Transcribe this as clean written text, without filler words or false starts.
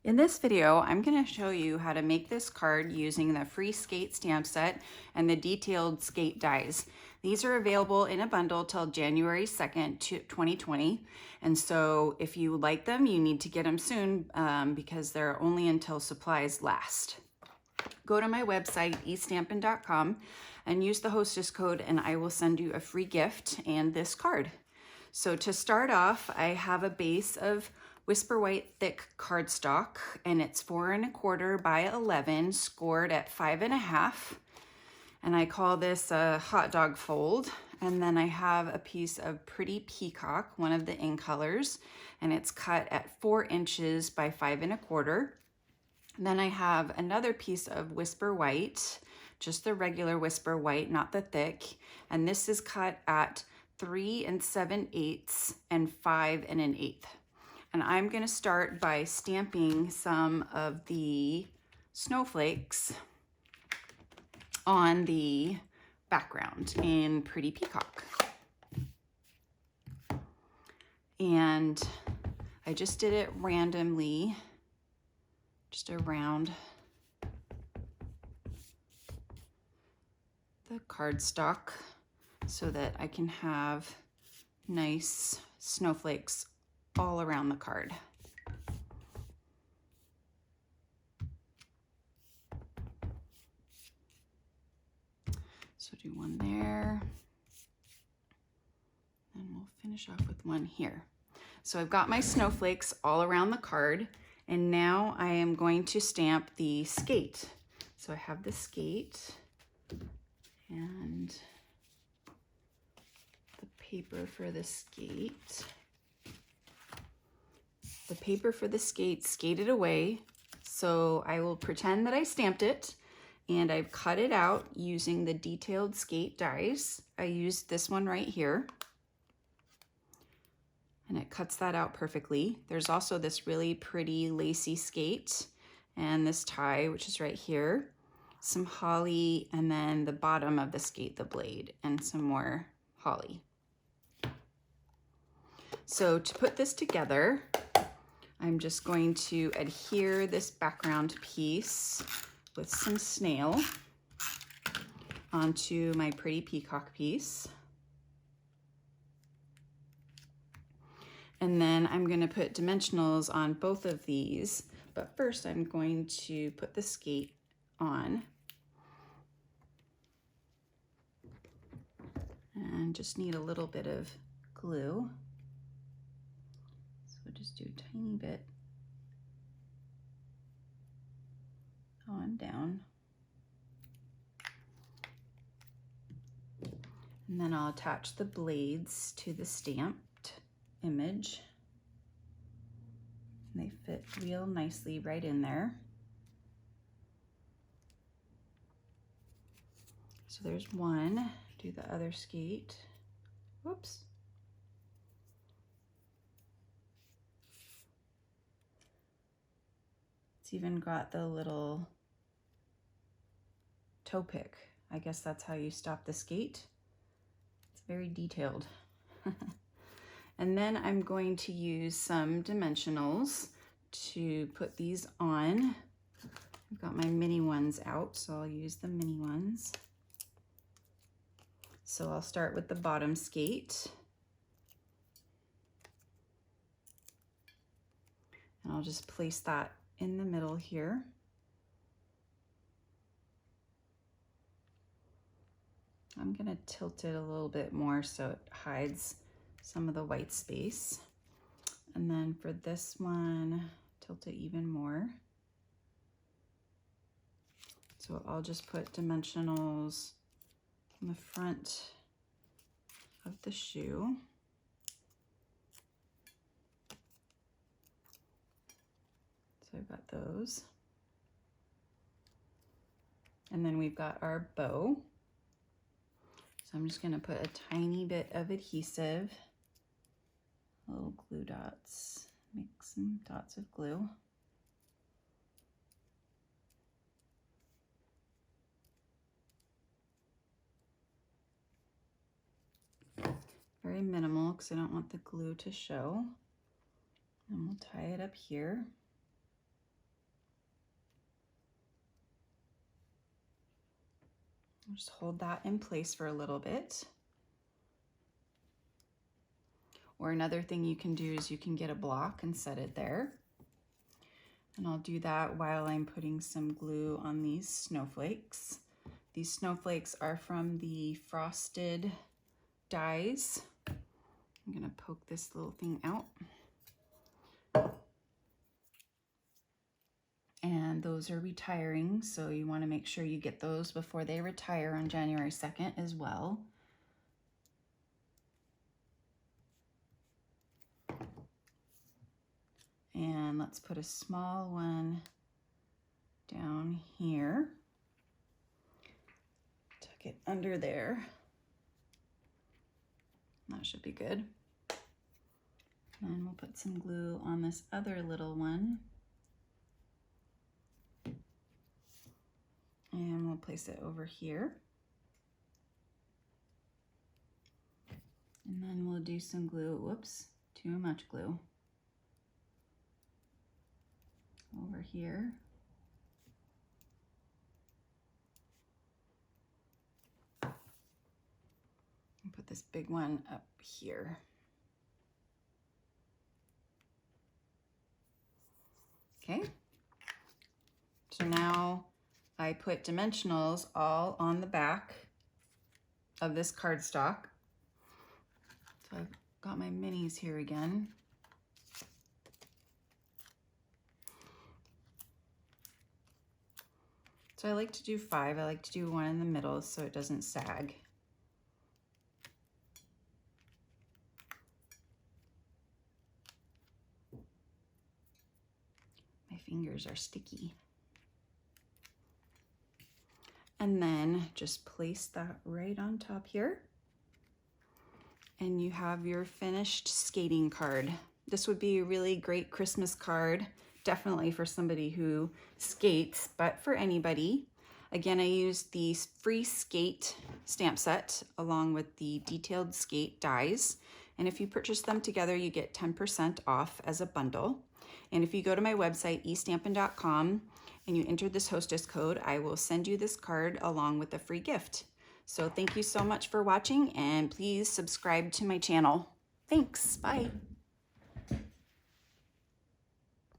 In this video, I'm going to show you how to make this card using the free skate stamp set and the detailed skate dies. These are available in a bundle till January 2nd, 2020. And so if you like them, you need to get them soon because they're only until supplies last. Go to my website, eStampin.com, and use the hostess code and I will send you a free gift and this card. So to start off, I have a base of Whisper White thick cardstock, and it's 4 1/4 by 11, scored at 5 1/2. And I call this a hot dog fold. And then I have a piece of Pretty Peacock, one of the in colors, and it's cut at 4 inches by 5 1/4. And then I have another piece of Whisper White, just the regular Whisper White, not the thick. And this is cut at 3 7/8 and 5 1/8. And I'm going to start by stamping some of the snowflakes on the background in Pretty Peacock. And I just did it randomly, just around the cardstock so that I can have nice snowflakes all around the card. So do one there, and we'll finish off with one here. So I've got my snowflakes all around the card, and now I am going to stamp the skate. So I have the skate and the paper for the skate. The paper for the skate skated away, so I will pretend that I stamped it, and I've cut it out using the detailed skate dies. I used this one right here, and it cuts that out perfectly. There's also this really pretty lacy skate and this tie, which is right here, some holly, and then the bottom of the skate, the blade, and some more holly. So to put this together, I'm just going to adhere this background piece with some snail onto my Pretty Peacock piece. And then I'm going to put dimensionals on both of these, but first I'm going to put the skate on and just need a little bit of glue. So just do a tiny bit on down. And then I'll attach the blades to the stamped image. And they fit real nicely right in there. So there's one. Do the other skate. Whoops. It's even got the little toe pick. I guess that's how you stop the skate. It's very detailed. And then I'm going to use some dimensionals to put these on. I've got my mini ones out, so I'll use the mini ones. So I'll start with the bottom skate. And I'll just place that in the middle here. I'm gonna tilt it a little bit more so it hides some of the white space. And then for this one, tilt it even more. So I'll just put dimensionals on the front of the shoe. So I've got those. And then we've got our bow. So I'm just gonna put a tiny bit of adhesive, little glue dots, make some dots of glue. Very minimal because I don't want the glue to show. And we'll tie it up here. Just hold that in place for a little bit. Or another thing you can do is you can get a block and set it there. And I'll do that while I'm putting some glue on these snowflakes. These snowflakes are from the frosted dies. I'm gonna poke this little thing out. And those are retiring, so you wanna make sure you get those before they retire on January 2nd as well. And let's put a small one down here. Tuck it under there. That should be good. And we'll put some glue on this other little one. And we'll place it over here. And then we'll do some glue. Whoops, too much glue. Over here. And put this big one up here. Okay. So now I put dimensionals all on the back of this cardstock. So I've got my minis here again. So I like to do 5. I like to do one in the middle so it doesn't sag. My fingers are sticky. And then just place that right on top here. And you have your finished skating card. This would be a really great Christmas card, definitely for somebody who skates, but for anybody. Again, I used the free skate stamp set along with the detailed skate dies. And if you purchase them together, you get 10% off as a bundle. And if you go to my website, eStampin.com, and you enter this hostess code, I will send you this card along with a free gift. So thank you so much for watching, and please subscribe to my channel. Thanks, bye.